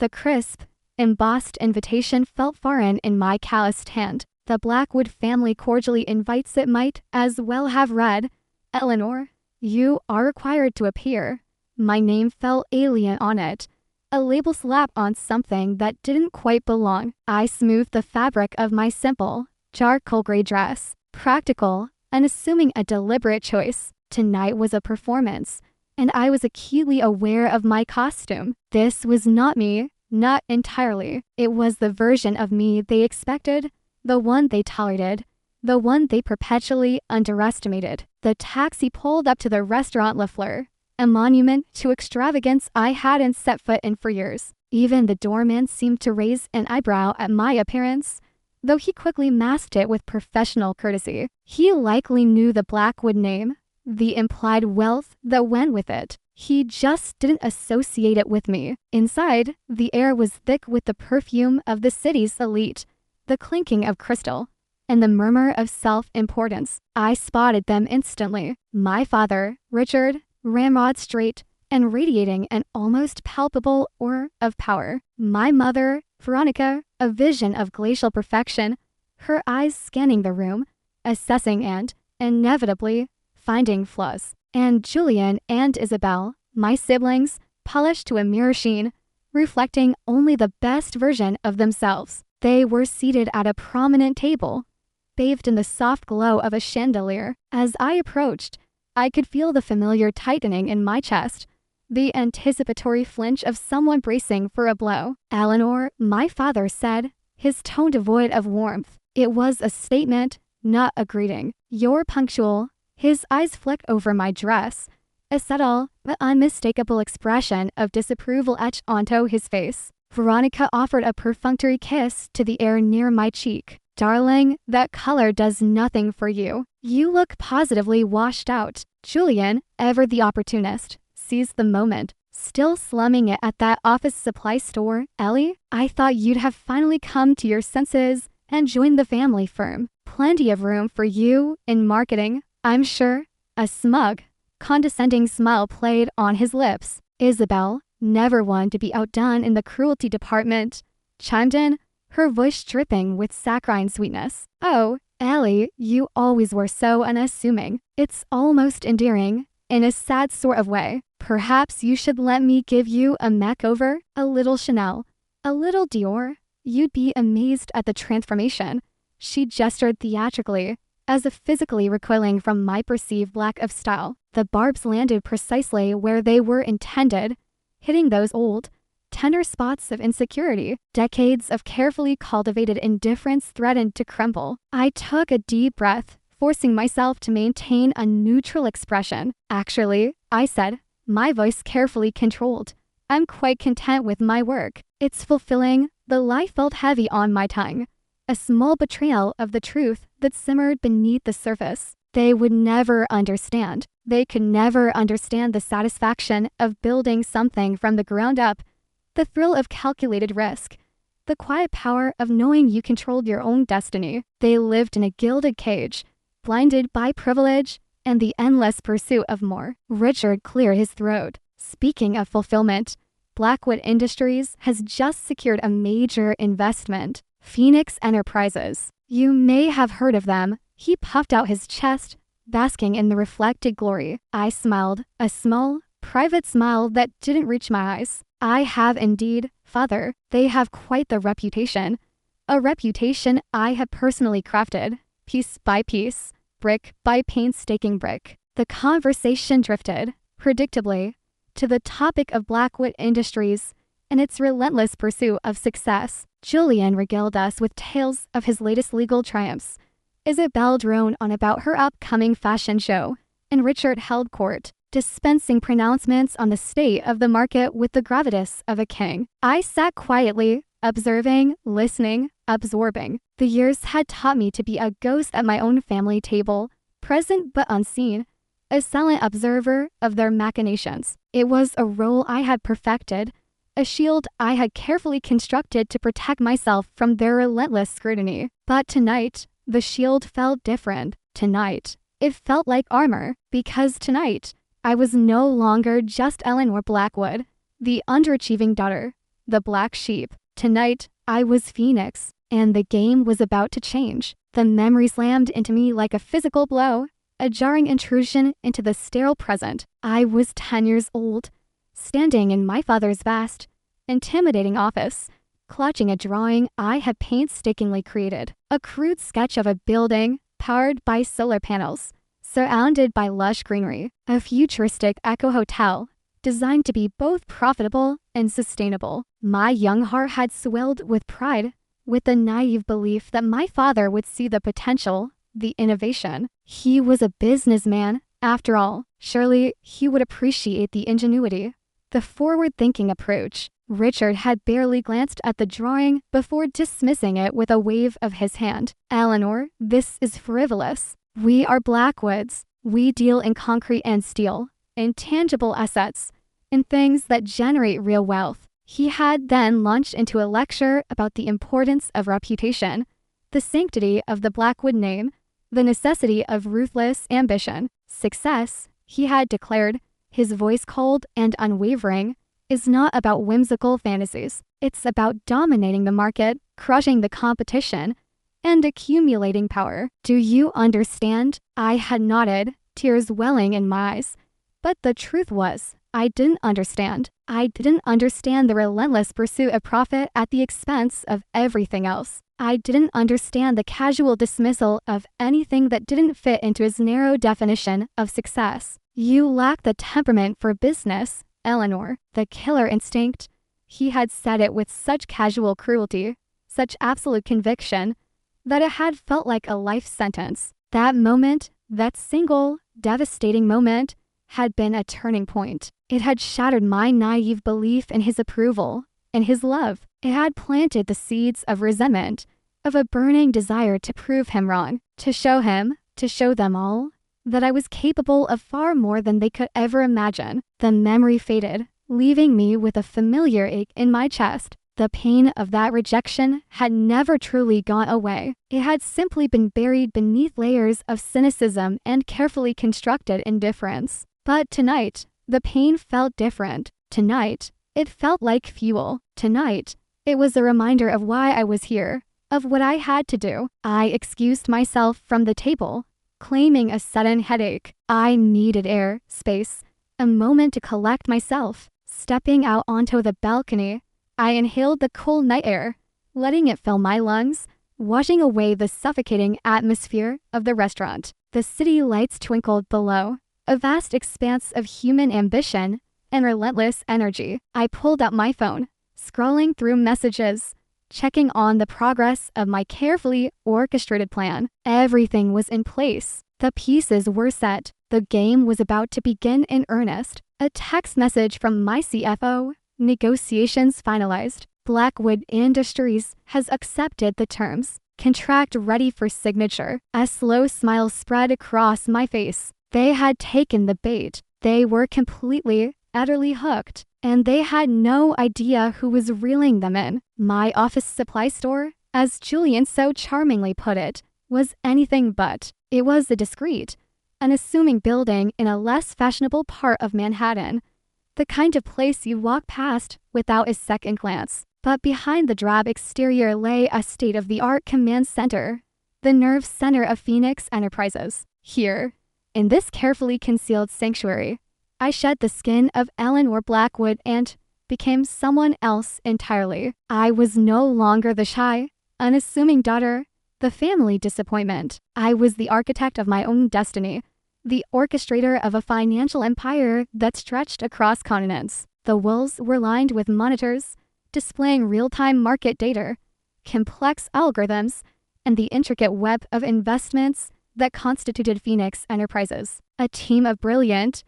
The crisp, embossed invitation felt foreign in my calloused hand. The Blackwood family cordially invites it might as well have read, "Eleanor, you are required to appear." My name felt alien on it. A label slap on something that didn't quite belong. I smoothed the fabric of my simple, charcoal gray dress, practical, unassuming, a deliberate choice. Tonight was a performance, and I was acutely aware of my costume. This was not me, not entirely. It was the version of me they expected, the one they tolerated, the one they perpetually underestimated. The taxi pulled up to the restaurant Le Fleur, a monument to extravagance I hadn't set foot in for years. Even the doorman seemed to raise an eyebrow at my appearance, though he quickly masked it with professional courtesy. He likely knew the Blackwood name, the implied wealth that went with it. He just didn't associate it with me. Inside, the air was thick with the perfume of the city's elite, the clinking of crystal, and the murmur of self-importance. I spotted them instantly. My father, Richard, ramrod straight and radiating an almost palpable aura of power. My mother, Veronica, a vision of glacial perfection, her eyes scanning the room, assessing and, inevitably, finding flaws. And Julian and Isabel, my siblings, polished to a mirror sheen, reflecting only the best version of themselves. They were seated at a prominent table, bathed in the soft glow of a chandelier. As I approached, I could feel the familiar tightening in my chest, the anticipatory flinch of someone bracing for a blow. "Eleanor," my father said, his tone devoid of warmth. It was a statement, not a greeting. "You're punctual." His eyes flicked over my dress, a subtle but unmistakable expression of disapproval etched onto his face. Veronica offered a perfunctory kiss to the air near my cheek. "Darling, that color does nothing for you. You look positively washed out." Julian, ever the opportunist, seized the moment. "Still slumming it at that office supply store, Ellie? I thought you'd have finally come to your senses and joined the family firm. Plenty of room for you in marketing, I'm sure." A smug, condescending smile played on his lips. Isabel, never one to be outdone in the cruelty department, chimed in, her voice dripping with saccharine sweetness. "Oh, Ellie, you always were so unassuming. It's almost endearing, in a sad sort of way. Perhaps you should let me give you a makeover, a little Chanel, a little Dior. You'd be amazed at the transformation." She gestured theatrically, as if physically recoiling from my perceived lack of style. The barbs landed precisely where they were intended, hitting those old, tender spots of insecurity. Decades of carefully cultivated indifference threatened to crumble. I took a deep breath, forcing myself to maintain a neutral expression. "Actually," I said, my voice carefully controlled, "I'm quite content with my work. It's fulfilling." The lie felt heavy on my tongue, a small betrayal of the truth that simmered beneath the surface. They would never understand. They could never understand the satisfaction of building something from the ground up, the thrill of calculated risk, the quiet power of knowing you controlled your own destiny. They lived in a gilded cage, blinded by privilege and the endless pursuit of more. Richard cleared his throat. "Speaking of fulfillment, Blackwood Industries has just secured a major investment. Phoenix Enterprises. You may have heard of them." He puffed out his chest, basking in the reflected glory. I smiled, a small, private smile that didn't reach my eyes. "I have indeed, father. They have quite the reputation. A reputation I have personally crafted, piece by piece, brick by painstaking brick." The conversation drifted, predictably, to the topic of Blackwood Industries and its relentless pursuit of success. Julian regaled us with tales of his latest legal triumphs. Isabel droned on about her upcoming fashion show, and Richard held court, dispensing pronouncements on the state of the market with the gravitas of a king. I sat quietly, observing, listening, absorbing. The years had taught me to be a ghost at my own family table, present but unseen, a silent observer of their machinations. It was a role I had perfected, a shield I had carefully constructed to protect myself from their relentless scrutiny. But tonight, the shield felt different. Tonight, it felt like armor, because tonight, I was no longer just Eleanor Blackwood, the underachieving daughter, the black sheep. Tonight, I was Phoenix, and the game was about to change. The memory slammed into me like a physical blow, a jarring intrusion into the sterile present. I was 10 years old, standing in my father's vast, intimidating office, clutching a drawing I had painstakingly created. A crude sketch of a building powered by solar panels, surrounded by lush greenery. A futuristic eco hotel designed to be both profitable and sustainable. My young heart had swelled with pride, with the naive belief that my father would see the potential, the innovation. He was a businessman, after all. Surely he would appreciate the ingenuity, the forward-thinking approach. Richard had barely glanced at the drawing before dismissing it with a wave of his hand. Eleanor, this is frivolous. We are Blackwoods. We deal in concrete and steel, in tangible assets, in things that generate real wealth. He had then launched into a lecture about the importance of reputation, the sanctity of the Blackwood name, the necessity of ruthless ambition. Success, he had declared, his voice cold and unwavering, is not about whimsical fantasies. It's about dominating the market, crushing the competition, and accumulating power. Do you understand? I had nodded, tears welling in my eyes. But the truth was, I didn't understand. I didn't understand the relentless pursuit of profit at the expense of everything else. I didn't understand the casual dismissal of anything that didn't fit into his narrow definition of success. You lack the temperament for business, Eleanor. The killer instinct. He had said it with such casual cruelty, such absolute conviction, that it had felt like a life sentence. That moment, that single, devastating moment, had been a turning point. It had shattered my naive belief in his approval, in his love. It had planted the seeds of resentment, of a burning desire to prove him wrong, to show him, to show them all, that I was capable of far more than they could ever imagine. The memory faded, leaving me with a familiar ache in my chest. The pain of that rejection had never truly gone away. It had simply been buried beneath layers of cynicism and carefully constructed indifference. But tonight, the pain felt different. Tonight, it felt like fuel. Tonight, it was a reminder of why I was here, of what I had to do. I excused myself from the table, claiming a sudden headache. I needed air, space, a moment to collect myself. Stepping out onto the balcony, I inhaled the cool night air, letting it fill my lungs, washing away the suffocating atmosphere of the restaurant. The city lights twinkled below, a vast expanse of human ambition and relentless energy. I pulled out my phone, scrolling through messages, checking on the progress of my carefully orchestrated plan. Everything was in place. The pieces were set. The game was about to begin in earnest. A text message from my CFO. Negotiations finalized. Blackwood Industries has accepted the terms. Contract ready for signature. A slow smile spread across my face. They had taken the bait. They were completely, utterly hooked. And they had no idea who was reeling them in. My office supply store, as Julian so charmingly put it, was anything but. It was a discreet, unassuming building in a less fashionable part of Manhattan. The kind of place you walk past without a second glance. But behind the drab exterior lay a state-of-the-art command center, the nerve center of Phoenix Enterprises. Here, in this carefully concealed sanctuary, I shed the skin of Eleanor Blackwood and became someone else entirely. I was no longer the shy, unassuming daughter, the family disappointment. I was the architect of my own destiny, the orchestrator of a financial empire that stretched across continents. The walls were lined with monitors, displaying real-time market data, complex algorithms, and the intricate web of investments that constituted Phoenix Enterprises. A team of brilliant,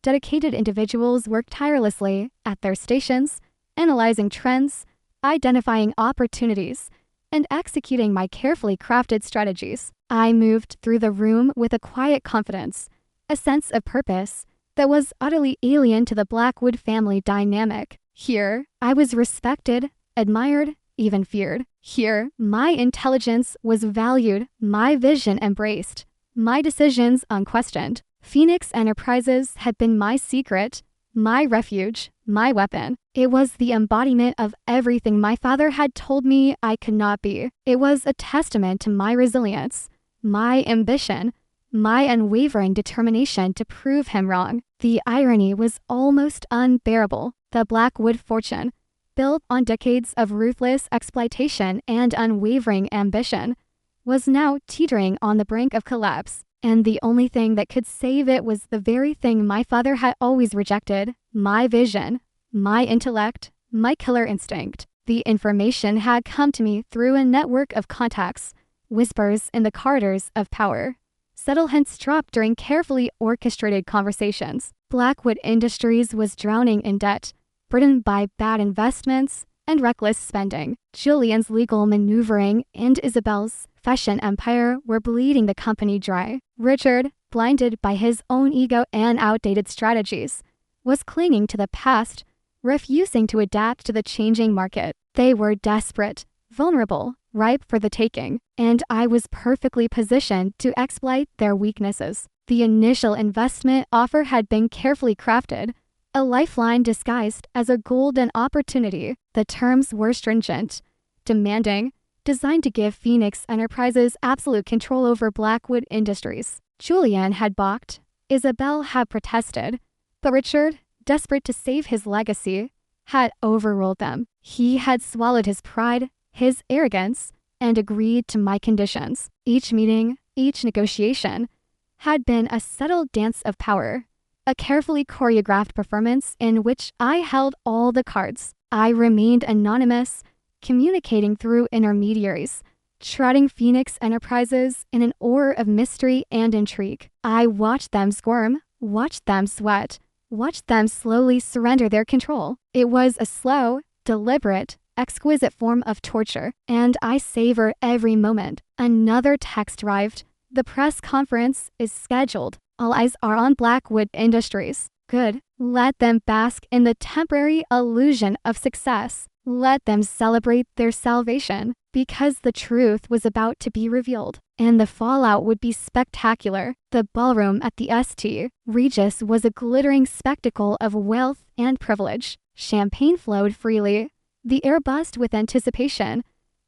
dedicated individuals worked tirelessly at their stations, analyzing trends, identifying opportunities, and executing my carefully crafted strategies. I moved through the room with a quiet confidence, a sense of purpose that was utterly alien to the Blackwood family dynamic. Here, I was respected, admired, even feared. Here, my intelligence was valued, my vision embraced, my decisions unquestioned. Phoenix Enterprises had been my secret, my refuge, my weapon. It was the embodiment of everything my father had told me I could not be. It was a testament to my resilience, my ambition, my unwavering determination to prove him wrong. The irony was almost unbearable. The Blackwood fortune, built on decades of ruthless exploitation and unwavering ambition, was now teetering on the brink of collapse. And the only thing that could save it was the very thing my father had always rejected: my vision, my intellect, my killer instinct. The information had come to me through a network of contacts, whispers in the corridors of power, subtle hints dropped during carefully orchestrated conversations. Blackwood Industries was drowning in debt, burdened by bad investments and reckless spending. Julian's legal maneuvering and Isabel's fashion empire were bleeding the company dry. Richard, blinded by his own ego and outdated strategies, was clinging to the past, refusing to adapt to the changing market. They were desperate, vulnerable, ripe for the taking, and I was perfectly positioned to exploit their weaknesses. The initial investment offer had been carefully crafted, a lifeline disguised as a golden opportunity. The terms were stringent, demanding, designed to give Phoenix Enterprises absolute control over Blackwood Industries. Julian had balked, Isabel had protested, but Richard, desperate to save his legacy, had overruled them. He had swallowed his pride, his arrogance, and agreed to my conditions. Each meeting, each negotiation, had been a subtle dance of power, a carefully choreographed performance in which I held all the cards. I remained anonymous, communicating through intermediaries, shrouding Phoenix Enterprises in an aura of mystery and intrigue. I watched them squirm, watched them sweat, watched them slowly surrender their control. It was a slow, deliberate, exquisite form of torture, and I savor every moment. Another text arrived. The press conference is scheduled. All eyes are on Blackwood Industries. Good. Let them bask in the temporary illusion of success. Let them celebrate their salvation, because the truth was about to be revealed, and the fallout would be spectacular. The ballroom at the St. Regis was a glittering spectacle of wealth and privilege. Champagne flowed freely, the air buzzed with anticipation,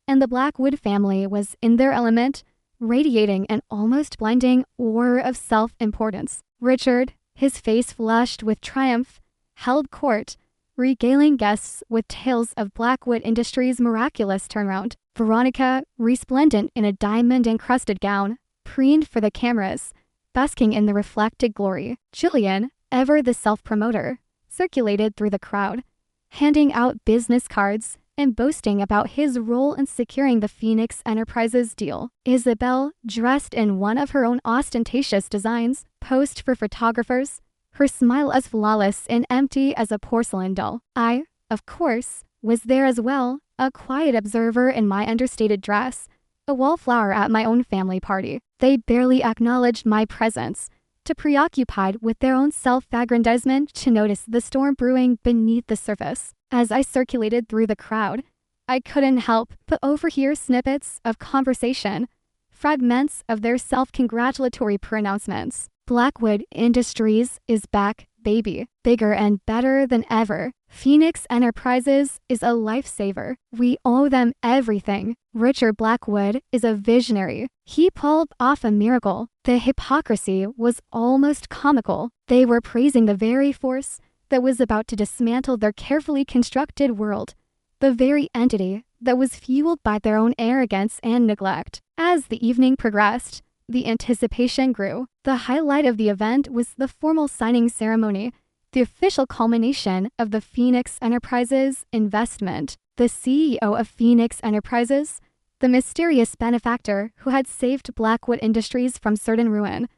and the Blackwood family was in their element, radiating an almost blinding aura of self-importance. Richard, his face flushed with triumph, held court, regaling guests with tales of Blackwood Industries' miraculous turnaround. Veronica, resplendent in a diamond-encrusted gown, preened for the cameras, basking in the reflected glory. Julian, ever the self-promoter, circulated through the crowd, handing out business cards and boasting about his role in securing the Phoenix Enterprises deal. Isabel, dressed in one of her own ostentatious designs, posed for photographers, her smile as flawless and empty as a porcelain doll. I, of course, was there as well, a quiet observer in my understated dress, a wallflower at my own family party. They barely acknowledged my presence, too preoccupied with their own self-aggrandizement to notice the storm brewing beneath the surface. As I circulated through the crowd, I couldn't help but overhear snippets of conversation, fragments of their self-congratulatory pronouncements. Blackwood Industries is back, baby. Bigger and better than ever. Phoenix Enterprises is a lifesaver. We owe them everything. Richard Blackwood is a visionary. He pulled off a miracle. The hypocrisy was almost comical. They were praising the very force that was about to dismantle their carefully constructed world, the very entity that was fueled by their own arrogance and neglect. As the evening progressed, the anticipation grew. The highlight of the event was the formal signing ceremony, the official culmination of the Phoenix Enterprises investment. The CEO of Phoenix Enterprises, the mysterious benefactor who had saved Blackwood Industries from certain ruin,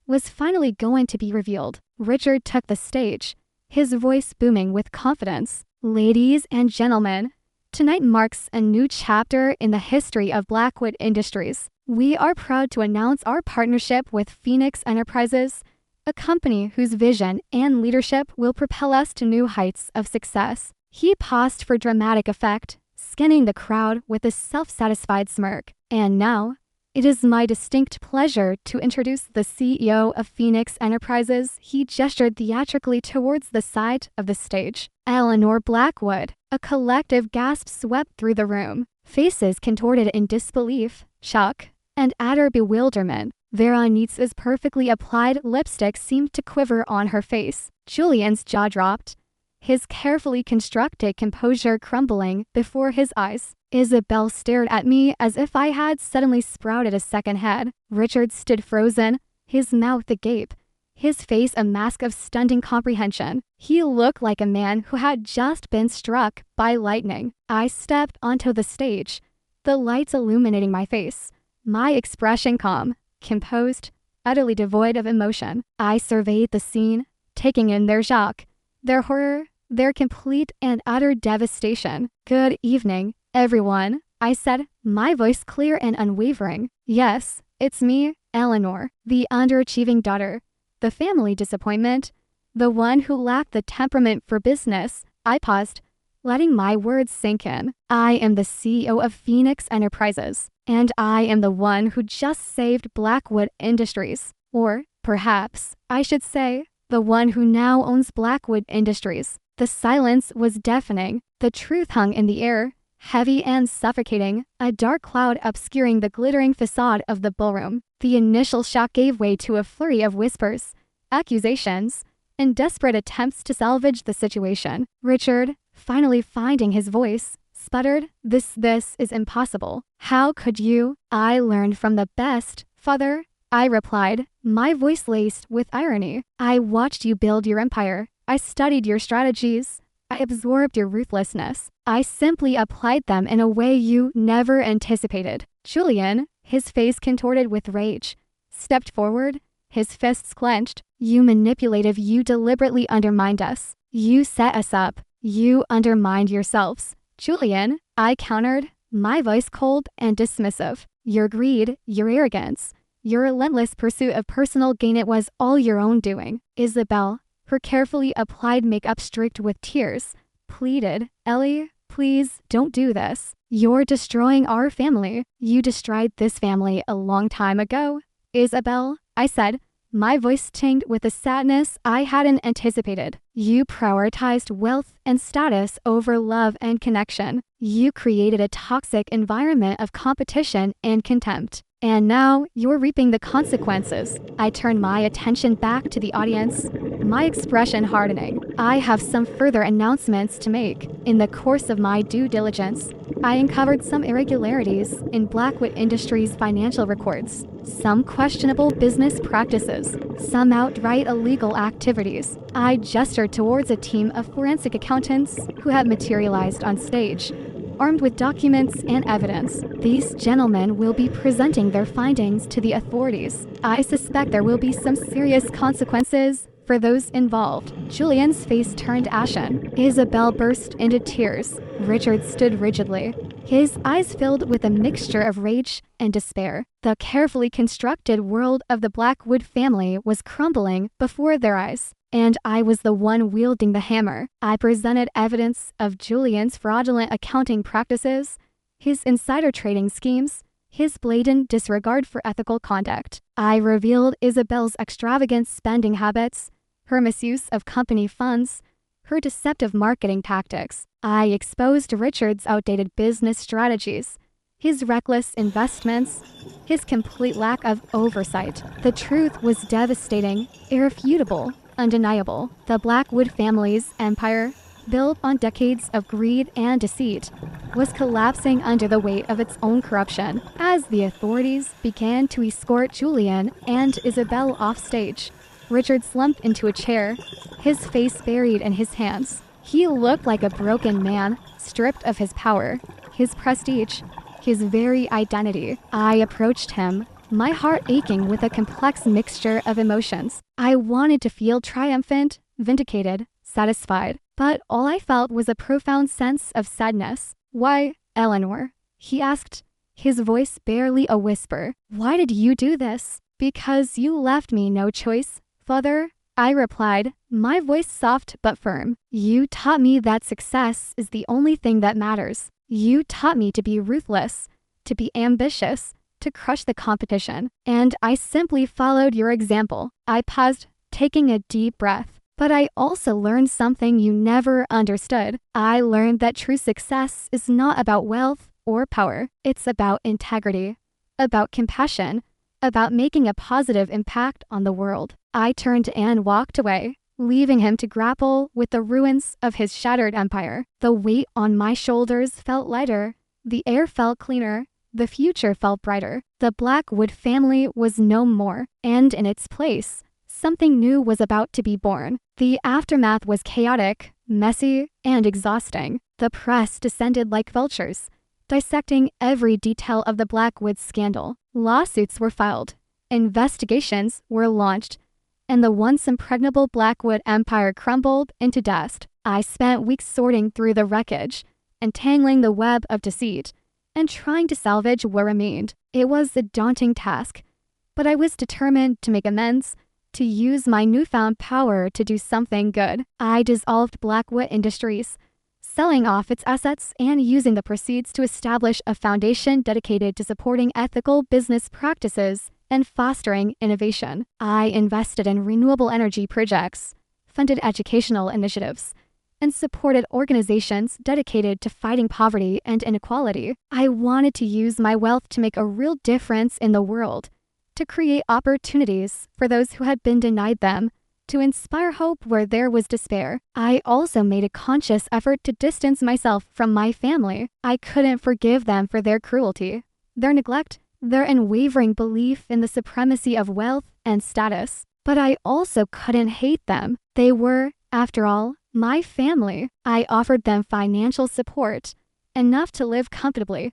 was finally going to be revealed. Richard took the stage, his voice booming with confidence. Ladies and gentlemen, tonight marks a new chapter in the history of Blackwood Industries. We are proud to announce our partnership with Phoenix Enterprises, a company whose vision and leadership will propel us to new heights of success. He paused for dramatic effect, scanning the crowd with a self-satisfied smirk. And now, "It is my distinct pleasure to introduce the CEO of Phoenix Enterprises." He gestured theatrically towards the side of the stage. "Eleanor Blackwood." A collective gasp swept through the room. Faces contorted in disbelief, shock, and utter bewilderment. Veronique's perfectly applied lipstick seemed to quiver on her face. Julian's jaw dropped, his carefully constructed composure crumbling before his eyes. Isabel stared at me as if I had suddenly sprouted a second head. Richard stood frozen, his mouth agape, his face a mask of stunning comprehension. He looked like a man who had just been struck by lightning. I stepped onto the stage, the lights illuminating my face, my expression calm, composed, utterly devoid of emotion. I surveyed the scene, taking in their shock, their horror, their complete and utter devastation. "Good evening, everyone," I said, my voice clear and unwavering. "Yes, it's me, Eleanor, the underachieving daughter, the family disappointment, the one who lacked the temperament for business." I paused, letting my words sink in. "I am the CEO of Phoenix Enterprises, and I am the one who just saved Blackwood Industries. Or, perhaps, I should say, the one who now owns Blackwood Industries." The silence was deafening. The truth hung in the air, heavy and suffocating, a dark cloud obscuring the glittering facade of the ballroom. The initial shock gave way to a flurry of whispers, accusations, and desperate attempts to salvage the situation. Richard, finally finding his voice, sputtered, This is impossible. How could you?" "I learned from the best, father," I replied, my voice laced with irony. "I watched you build your empire. I studied your strategies. I absorbed your ruthlessness. I simply applied them in a way you never anticipated." Julian, his face contorted with rage, stepped forward, his fists clenched. "You manipulative, you deliberately undermined us. You set us up. You undermined yourselves." "Julian," I countered, my voice cold and dismissive. "Your greed, your arrogance, your relentless pursuit of personal gain, it was all your own doing." Isabel, her carefully applied makeup streaked with tears, pleaded, "Ellie, please don't do this. You're destroying our family. You destroyed this family a long time ago." "Isabel," I said, my voice tinged with a sadness I hadn't anticipated. "You prioritized wealth and status over love and connection. You created a toxic environment of competition and contempt. And now you're reaping the consequences." I turned my attention back to the audience, my expression hardening. "I have some further announcements to make. In the course of my due diligence, I uncovered some irregularities in Blackwood Industries' financial records, some questionable business practices, some outright illegal activities." I gestured towards a team of forensic accountants who had materialized on stage, armed with documents and evidence. "These gentlemen will be presenting their findings to the authorities. I suspect there will be some serious consequences for those involved." Julian's face turned ashen. Isabel burst into tears. Richard stood rigidly, his eyes filled with a mixture of rage and despair. The carefully constructed world of the Blackwood family was crumbling before their eyes, and I was the one wielding the hammer. I presented evidence of Julian's fraudulent accounting practices, his insider trading schemes, his blatant disregard for ethical conduct. I revealed Isabel's extravagant spending habits, her misuse of company funds, her deceptive marketing tactics. I exposed Richard's outdated business strategies, his reckless investments, his complete lack of oversight. The truth was devastating, irrefutable, undeniable. The Blackwood family's empire, built on decades of greed and deceit, was collapsing under the weight of its own corruption. As the authorities began to escort Julian and Isabel off stage, Richard slumped into a chair, his face buried in his hands. He looked like a broken man, stripped of his power, his prestige, his very identity. I approached him, my heart aching with a complex mixture of emotions. I wanted to feel triumphant, vindicated, satisfied, but all I felt was a profound sense of sadness. "Why, Eleanor?" he asked, his voice barely a whisper. "Why did you do this?" "Because you left me no choice, father," I replied, my voice soft but firm. "You taught me that success is the only thing that matters. You taught me to be ruthless, to be ambitious, to crush the competition, and I simply followed your example. I paused, taking a deep breath. But I also learned something you never understood. I learned that true success is not about wealth or power. It's about integrity, about compassion, about making a positive impact on the world. I turned and walked away, leaving him to grapple with the ruins of his shattered empire. The weight on my shoulders felt lighter. The air felt cleaner. The future felt brighter. The Blackwood family was no more, and in its place, something new was about to be born. The aftermath was chaotic, messy, and exhausting. The press descended like vultures, dissecting every detail of the Blackwood scandal. Lawsuits were filed, investigations were launched, and the once impregnable Blackwood empire crumbled into dust. I spent weeks sorting through the wreckage, entangling the web of deceit, and trying to salvage what remained. It was a daunting task, but I was determined to make amends, to use my newfound power to do something good. I dissolved Blackwood Industries, selling off its assets and using the proceeds to establish a foundation dedicated to supporting ethical business practices and fostering innovation. I invested in renewable energy projects, funded educational initiatives, and supported organizations dedicated to fighting poverty and inequality. I wanted to use my wealth to make a real difference in the world, to create opportunities for those who had been denied them, to inspire hope where there was despair. I also made a conscious effort to distance myself from my family. I couldn't forgive them for their cruelty, their neglect, their unwavering belief in the supremacy of wealth and status. But I also couldn't hate them. They were, after all, my family. I offered them financial support, enough to live comfortably,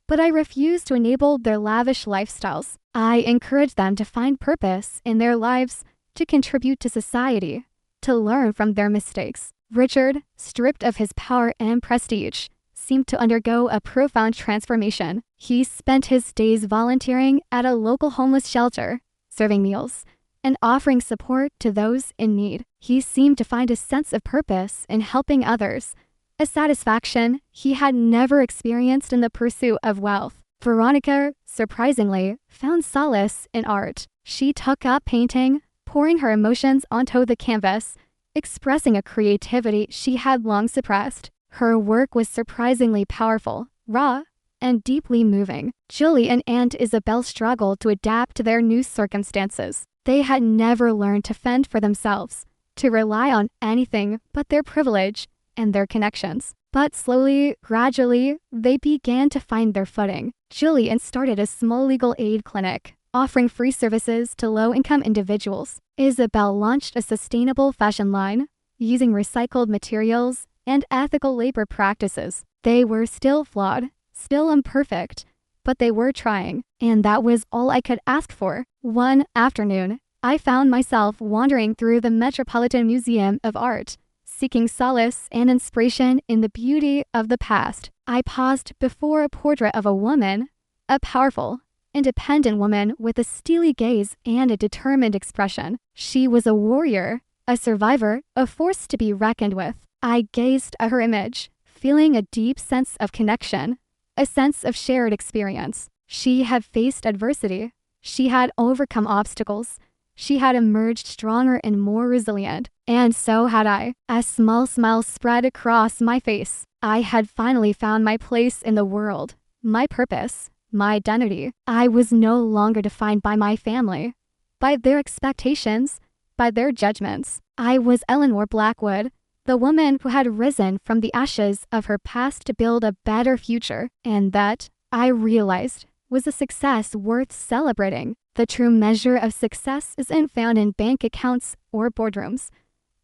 but I refused to enable their lavish lifestyles. I encouraged them to find purpose in their lives, to contribute to society, to learn from their mistakes. Richard, stripped of his power and prestige, seemed to undergo a profound transformation. He spent his days volunteering at a local homeless shelter, serving meals, and offering support to those in need. He seemed to find a sense of purpose in helping others, a satisfaction he had never experienced in the pursuit of wealth. Veronica, surprisingly, found solace in art. She took up painting, pouring her emotions onto the canvas, expressing a creativity she had long suppressed. Her work was surprisingly powerful, raw, and deeply moving. Julie and Aunt Isabel struggled to adapt to their new circumstances. They had never learned to fend for themselves, to rely on anything but their privilege and their connections. But slowly, gradually, they began to find their footing. Julian started a small legal aid clinic, offering free services to low-income individuals. Isabel launched a sustainable fashion line, using recycled materials and ethical labor practices. They were still flawed, still imperfect, but they were trying, and that was all I could ask for. One afternoon, I found myself wandering through the Metropolitan Museum of Art, seeking solace and inspiration in the beauty of the past. I paused before a portrait of a woman, a powerful, independent woman with a steely gaze and a determined expression. She was a warrior, a survivor, a force to be reckoned with. I gazed at her image, feeling a deep sense of connection, a sense of shared experience. She had faced adversity. She had overcome obstacles. She had emerged stronger and more resilient. And so had I. A small smile spread across my face. I had finally found my place in the world, my purpose, my identity. I was no longer defined by my family, by their expectations, by their judgments. I was Eleanor Blackwood, the woman who had risen from the ashes of her past to build a better future, and that, I realized, was a success worth celebrating. The true measure of success isn't found in bank accounts or boardrooms,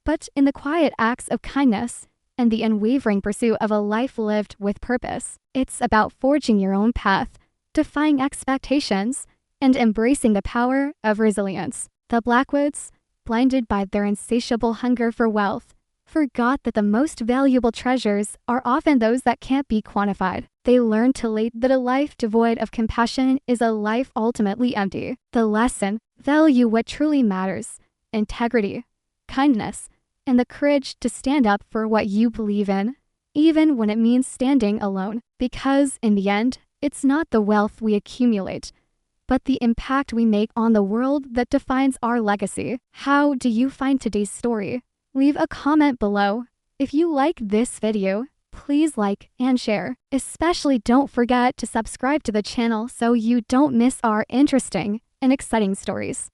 but in the quiet acts of kindness and the unwavering pursuit of a life lived with purpose. It's about forging your own path, defying expectations, and embracing the power of resilience. The Blackwoods, blinded by their insatiable hunger for wealth, forgot that the most valuable treasures are often those that can't be quantified. They learned too late that a life devoid of compassion is a life ultimately empty. The lesson: value what truly matters, integrity, kindness, and the courage to stand up for what you believe in, even when it means standing alone. Because in the end, it's not the wealth we accumulate, but the impact we make on the world that defines our legacy. How do you find today's story? Leave a comment below. If you like this video, please like and share. Especially don't forget to subscribe to the channel so you don't miss our interesting and exciting stories.